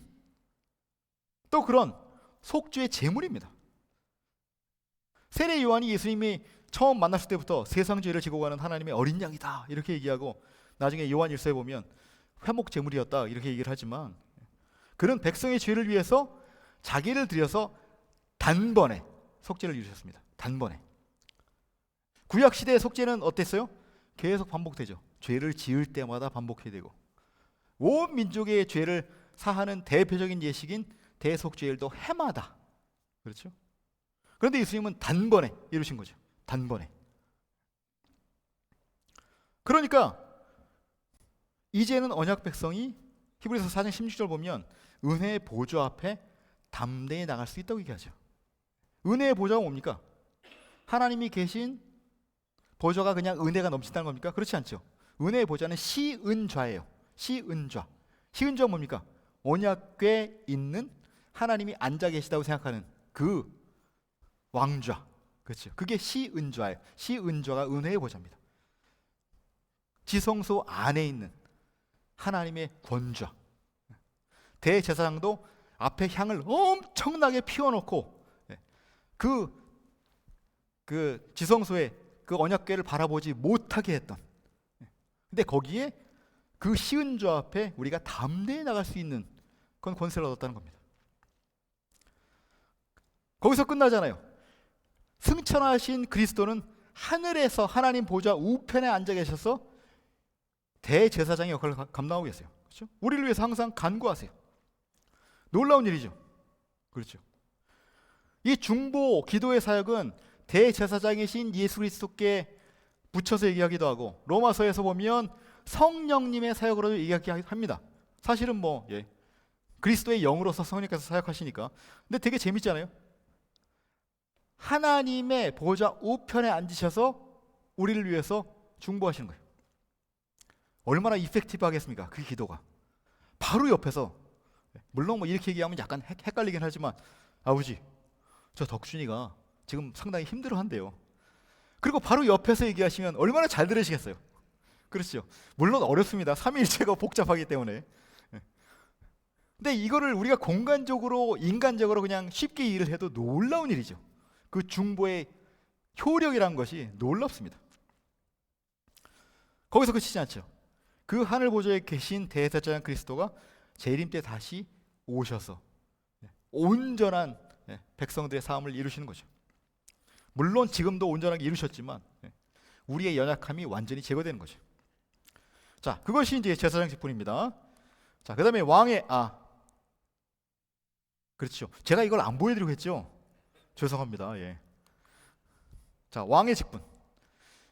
또 그런 속죄의 제물입니다. 세례 요한이 예수님이 처음 만났을 때부터 세상 죄를 지고 가는 하나님의 어린 양이다 이렇게 얘기하고 나중에 요한 1서에 보면 회목 제물이었다 이렇게 얘기를 하지만 그는 백성의 죄를 위해서 자기를 들여서 단번에 속죄를 이루셨습니다. 단번에. 구약 시대의 속죄는 어땠어요? 계속 반복되죠. 죄를 지을 때마다 반복해야 되고 온 민족의 죄를 사하는 대표적인 예식인 대속죄일도 해마다 그렇죠? 그런데 예수님은 단번에 이루신 거죠. 단번에. 그러니까 이제는 언약 백성이 히브리서 4장 16절 보면 은혜의 보좌 앞에 담대히 나갈 수 있다고 얘기하죠. 은혜의 보좌가 뭡니까? 하나님이 계신 보좌가 그냥 은혜가 넘친다는 겁니까? 그렇지 않죠. 은혜의 보좌는 시은좌예요. 시은좌. 시은좌가 뭡니까? 언약궤에 있는 하나님이 앉아 계시다고 생각하는 그 왕좌. 그렇죠. 그게 시은좌예요. 시은좌가 은혜의 보좌입니다. 지성소 안에 있는 하나님의 권좌. 대제사장도 앞에 향을 엄청나게 피워놓고 그 지성소에 그 언약궤를 바라보지 못하게 했던. 근데 거기에 그 시은좌 앞에 우리가 담대히 나갈 수 있는 그런 권세를 얻었다는 겁니다. 거기서 끝나잖아요. 승천하신 그리스도는 하늘에서 하나님 보좌 우편에 앉아 계셔서 대제사장의 역할을 감당하고 계세요. 그렇죠? 우리를 위해서 항상 간구하세요. 놀라운 일이죠. 그렇죠. 이 중보 기도의 사역은 대제사장이신 예수 그리스도께 붙여서 얘기하기도 하고 로마서에서 보면 성령님의 사역으로도 얘기합니다. 사실은 그리스도의 영으로서 성령께서 사역하시니까. 근데 되게 재밌잖아요. 하나님의 보좌 우편에 앉으셔서 우리를 위해서 중보하시는 거예요. 얼마나 이펙티브 하겠습니까? 그 기도가. 바로 옆에서 물론 이렇게 얘기하면 약간 헷갈리긴 하지만 아버지 저 덕준이가 지금 상당히 힘들어한대요. 그리고 바로 옆에서 얘기하시면 얼마나 잘 들으시겠어요. 그렇죠. 물론 어렵습니다. 삼위일체가 복잡하기 때문에. 근데 이거를 우리가 공간적으로 인간적으로 그냥 쉽게 이해를 해도 놀라운 일이죠. 그 중보의 효력이란 것이 놀랍습니다. 거기서 그치지 않죠. 그 하늘 보좌에 계신 대제사장 그리스도가 재림 때 다시 오셔서 온전한 백성들의 삶을 이루시는 거죠. 물론 지금도 온전하게 이루셨지만 우리의 연약함이 완전히 제거되는 거죠. 자, 그것이 이제 제사장 직분입니다. 자, 그다음에 왕의 그렇죠. 제가 이걸 안 보여드리고 했죠. 죄송합니다. 자, 왕의 직분.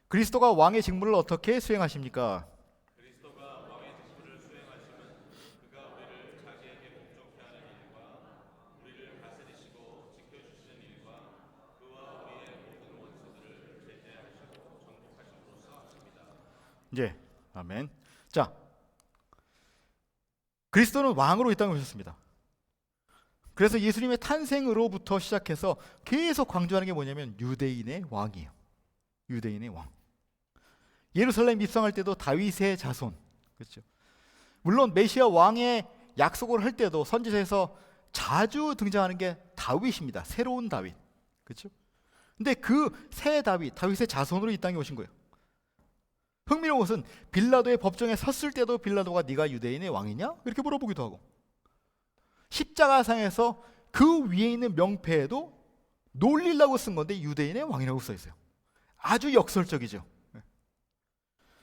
그리스도가 왕의 직무를 어떻게 수행하십니까? 그리스도가 왕의 직분을 수행하시면 그가 우리를 자기에게 복종케 하는 일과 우리를 다스리시고 지켜주시는 일과 그와 우리의 모든 원수들을 제재하시고 정복하심으로써 하십니다. 아멘. 자, 그리스도는 왕으로 이 땅에 오셨습니다. 그래서 예수님의 탄생으로부터 시작해서 계속 강조하는 게 뭐냐면 유대인의 왕이에요. 유대인의 왕. 예루살렘 입성할 때도 다윗의 자손. 그렇죠. 물론 메시아 왕의 약속을 할 때도 선지서에서 자주 등장하는 게 다윗입니다. 새로운 다윗. 그렇죠? 근데 그 새 다윗, 다윗의 자손으로 이 땅에 오신 거예요. 흥미로운 것은 빌라도의 법정에 섰을 때도 빌라도가 네가 유대인의 왕이냐? 이렇게 물어보기도 하고, 십자가상에서 그 위에 있는 명패에도 놀리려고 쓴 건데 유대인의 왕이라고 써 있어요. 아주 역설적이죠.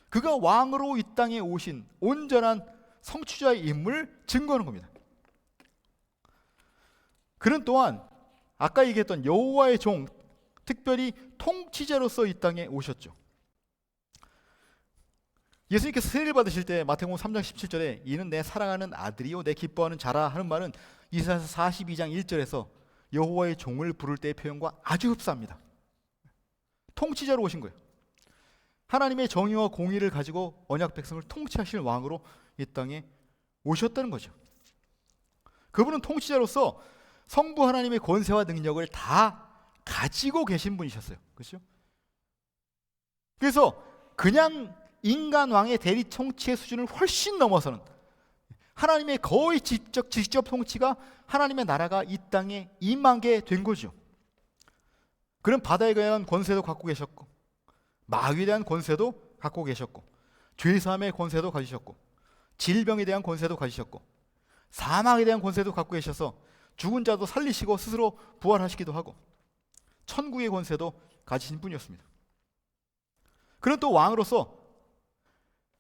그가 왕으로 이 땅에 오신 온전한 성취자의 인물을 증거하는 겁니다. 그는 또한 아까 얘기했던 여호와의 종, 특별히 통치자로서 이 땅에 오셨죠. 예수님께서 세례를 받으실 때 마태복음 3장 17절에 이는 내 사랑하는 아들이요 내 기뻐하는 자라 하는 말은 이사야서 42장 1절에서 여호와의 종을 부를 때의 표현과 아주 흡사합니다. 통치자로 오신 거예요. 하나님의 정의와 공의를 가지고 언약 백성을 통치하실 왕으로 이 땅에 오셨다는 거죠. 그분은 통치자로서 성부 하나님의 권세와 능력을 다 가지고 계신 분이셨어요. 그렇죠? 그래서 그냥 인간 왕의 대리 통치의 수준을 훨씬 넘어서는 하나님의 거의 직접 통치가 하나님의 나라가 이 땅에 임하게 된 거죠. 그는 바다에 대한 권세도 갖고 계셨고, 마귀에 대한 권세도 갖고 계셨고, 죄사함의 권세도 가지셨고, 질병에 대한 권세도 가지셨고, 사망에 대한 권세도 갖고 계셔서 죽은 자도 살리시고 스스로 부활하시기도 하고, 천국의 권세도 가지신 분이었습니다. 그는 또 왕으로서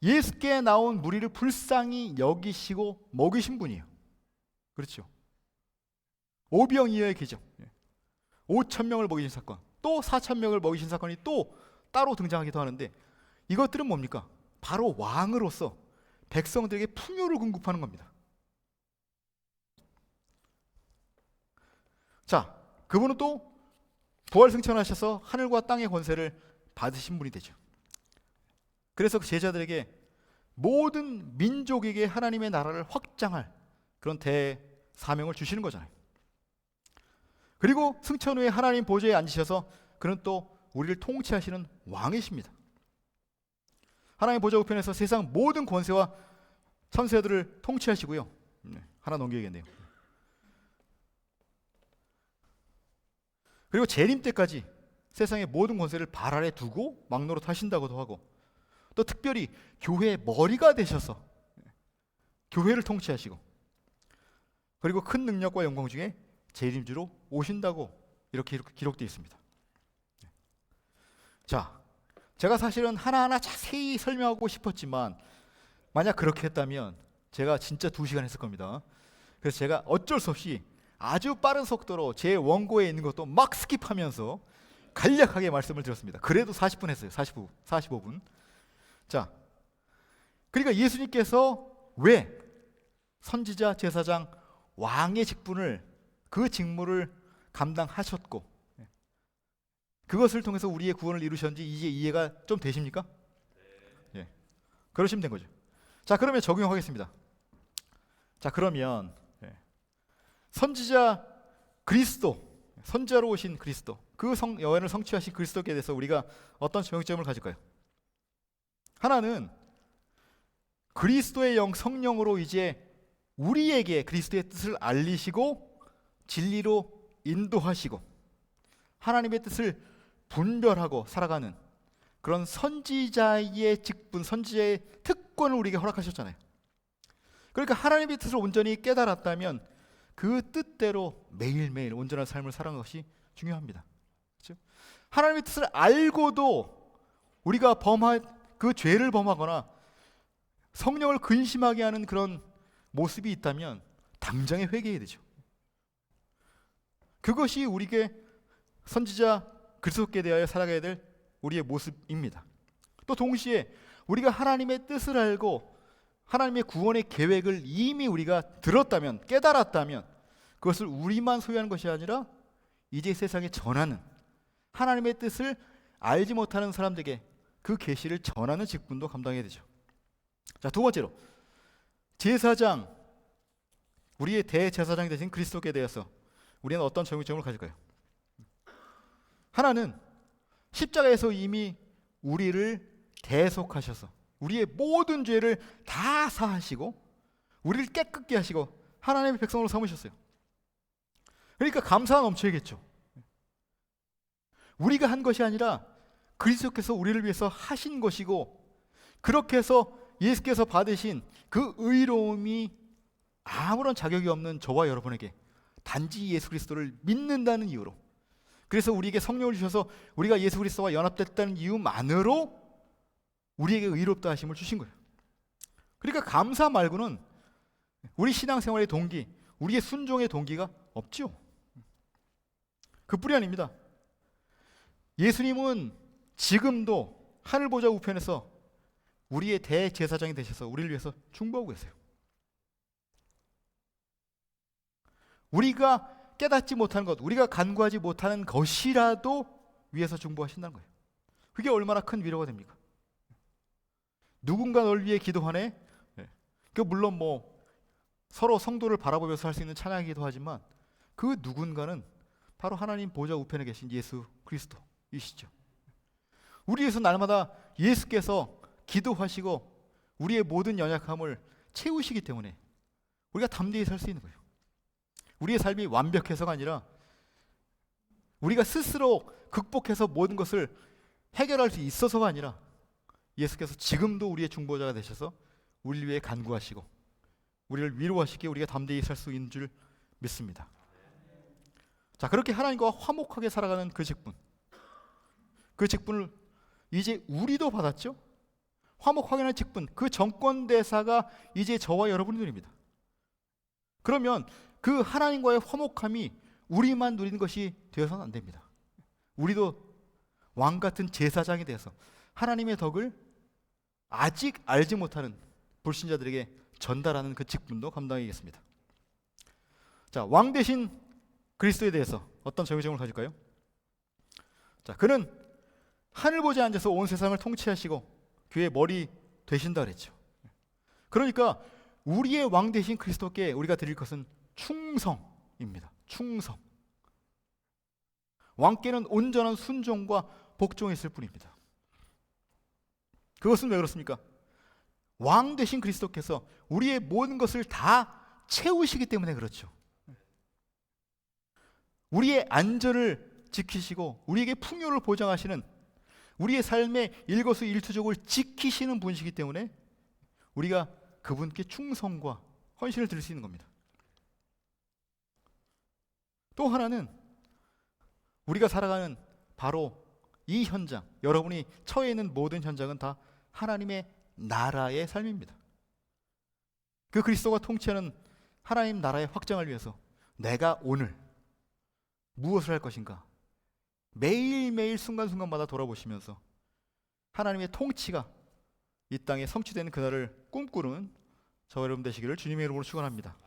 예수께 나온 무리를 불쌍히 여기시고 먹이신 분이에요. 그렇죠? 오병이어의 기적, 5,000명을 먹이신 사건, 또 4,000명을 먹이신 사건이 또 따로 등장하기도 하는데, 이것들은 뭡니까? 바로 왕으로서 백성들에게 풍요를 공급하는 겁니다. 자, 그분은 또 부활승천하셔서 하늘과 땅의 권세를 받으신 분이 되죠. 그래서 그 제자들에게 모든 민족에게 하나님의 나라를 확장할 그런 대사명을 주시는 거잖아요. 그리고 승천 후에 하나님 보좌에 앉으셔서 그는 또 우리를 통치하시는 왕이십니다. 하나님 보좌 우편에서 세상 모든 권세와 천세들을 통치하시고요. 하나 넘겨야겠네요. 그리고 재림 때까지 세상의 모든 권세를 발 아래 두고 막노릇 하신다고도 하고, 또 특별히 교회의 머리가 되셔서 교회를 통치하시고, 그리고 큰 능력과 영광 중에 재림주로 오신다고 이렇게 기록되어 있습니다. 자, 제가 사실은 하나하나 자세히 설명하고 싶었지만 만약 그렇게 했다면 제가 진짜 2시간 했을 겁니다. 그래서 제가 어쩔 수 없이 아주 빠른 속도로 제 원고에 있는 것도 막 스킵하면서 간략하게 말씀을 드렸습니다. 그래도 40분 했어요. 45분. 자, 그러니까 예수님께서 왜 선지자, 제사장, 왕의 직분을, 그 직무를 감당하셨고 그것을 통해서 우리의 구원을 이루셨는지 이제 이해가 좀 되십니까? 예, 그러시면 된 거죠. 자, 그러면 적용하겠습니다. 자, 그러면 선지자 그리스도, 선지자로 오신 그리스도, 그 여인을 성취하신 그리스도께 대해서 우리가 어떤 정점을 가질까요? 하나는 그리스도의 영, 성령으로 이제 우리에게 그리스도의 뜻을 알리시고 진리로 인도하시고 하나님의 뜻을 분별하고 살아가는 그런 선지자의 직분, 선지자의 특권을 우리에게 허락하셨잖아요. 그러니까 하나님의 뜻을 온전히 깨달았다면 그 뜻대로 매일매일 온전한 삶을 살아가는 것이 중요합니다. 그렇죠? 하나님의 뜻을 알고도 우리가 그 죄를 범하거나 성령을 근심하게 하는 그런 모습이 있다면 당장에 회개해야 되죠. 그것이 우리에게 선지자 그리스도께 대하여 살아가야 될 우리의 모습입니다. 또 동시에 우리가 하나님의 뜻을 알고 하나님의 구원의 계획을 이미 우리가 들었다면, 깨달았다면 그것을 우리만 소유하는 것이 아니라 이제 세상에 전하는, 하나님의 뜻을 알지 못하는 사람들에게 그 계시를 전하는 직분도 감당해야 되죠. 자, 두 번째로 제사장, 우리의 대제사장이 되신 그리스도께 대해서 우리는 어떤 적용점을 가질까요? 하나는 십자가에서 이미 우리를 대속하셔서 우리의 모든 죄를 다 사하시고 우리를 깨끗게 하시고 하나님의 백성으로 삼으셨어요. 그러니까 감사가 넘쳐야겠죠. 우리가 한 것이 아니라 그리스도께서 우리를 위해서 하신 것이고 그렇게 해서 예수께서 받으신 그 의로움이 아무런 자격이 없는 저와 여러분에게 단지 예수 그리스도를 믿는다는 이유로, 그래서 우리에게 성령을 주셔서 우리가 예수 그리스도와 연합됐다는 이유만으로 우리에게 의롭다 하심을 주신 거예요. 그러니까 감사 말고는 우리 신앙생활의 동기, 우리의 순종의 동기가 없죠. 그뿐이 아닙니다. 예수님은 지금도 하늘 보좌 우편에서 우리의 대제사장이 되셔서 우리를 위해서 중보하고 계세요. 우리가 깨닫지 못하는 것, 우리가 간구하지 못하는 것이라도 위해서 중보하신다는 거예요. 그게 얼마나 큰 위로가 됩니까? 누군가 널 위해 기도하네? 그 물론 뭐 서로 성도를 바라보면서 할 수 있는 찬양이기도 하지만 그 누군가는 바로 하나님 보좌 우편에 계신 예수 그리스도이시죠. 우리 위해서 날마다 예수께서 기도하시고 우리의 모든 연약함을 채우시기 때문에 우리가 담대히 살 수 있는 거예요. 우리의 삶이 완벽해서가 아니라 우리가 스스로 극복해서 모든 것을 해결할 수 있어서가 아니라 예수께서 지금도 우리의 중보자가 되셔서 우리를 위해 간구하시고 우리를 위로하시기에 우리가 담대히 살 수 있는 줄 믿습니다. 자, 그렇게 하나님과 화목하게 살아가는 그 직분을 이제 우리도 받았죠. 화목하게 하는 직분, 그 정권대사가 이제 저와 여러분들입니다. 그러면 그 하나님과의 화목함이 우리만 누리는 것이 되어서는 안 됩니다. 우리도 왕같은 제사장이 되어서 하나님의 덕을 아직 알지 못하는 불신자들에게 전달하는 그 직분도 감당하겠습니다. 자, 왕 대신 그리스도에 대해서 어떤 적용을 가질까요? 자, 그는 하늘 보좌에 앉아서 온 세상을 통치하시고 교회의 머리 되신다 그랬죠. 그러니까 우리의 왕 대신 그리스도께 우리가 드릴 것은 충성입니다. 충성. 왕께는 온전한 순종과 복종이 있을 뿐입니다. 그것은 왜 그렇습니까? 왕 되신 그리스도께서 우리의 모든 것을 다 채우시기 때문에 그렇죠. 우리의 안전을 지키시고 우리에게 풍요를 보장하시는, 우리의 삶의 일거수일투족을 지키시는 분이시기 때문에 우리가 그분께 충성과 헌신을 드릴 수 있는 겁니다. 또 하나는 우리가 살아가는 바로 이 현장, 여러분이 처해 있는 모든 현장은 다 하나님의 나라의 삶입니다. 그 그리스도가 통치하는 하나님 나라의 확장을 위해서 내가 오늘 무엇을 할 것인가 매일매일 순간순간마다 돌아보시면서 하나님의 통치가 이 땅에 성취되는 그날을 꿈꾸는 저와 여러분 되시기를 주님의 이름으로 축원합니다.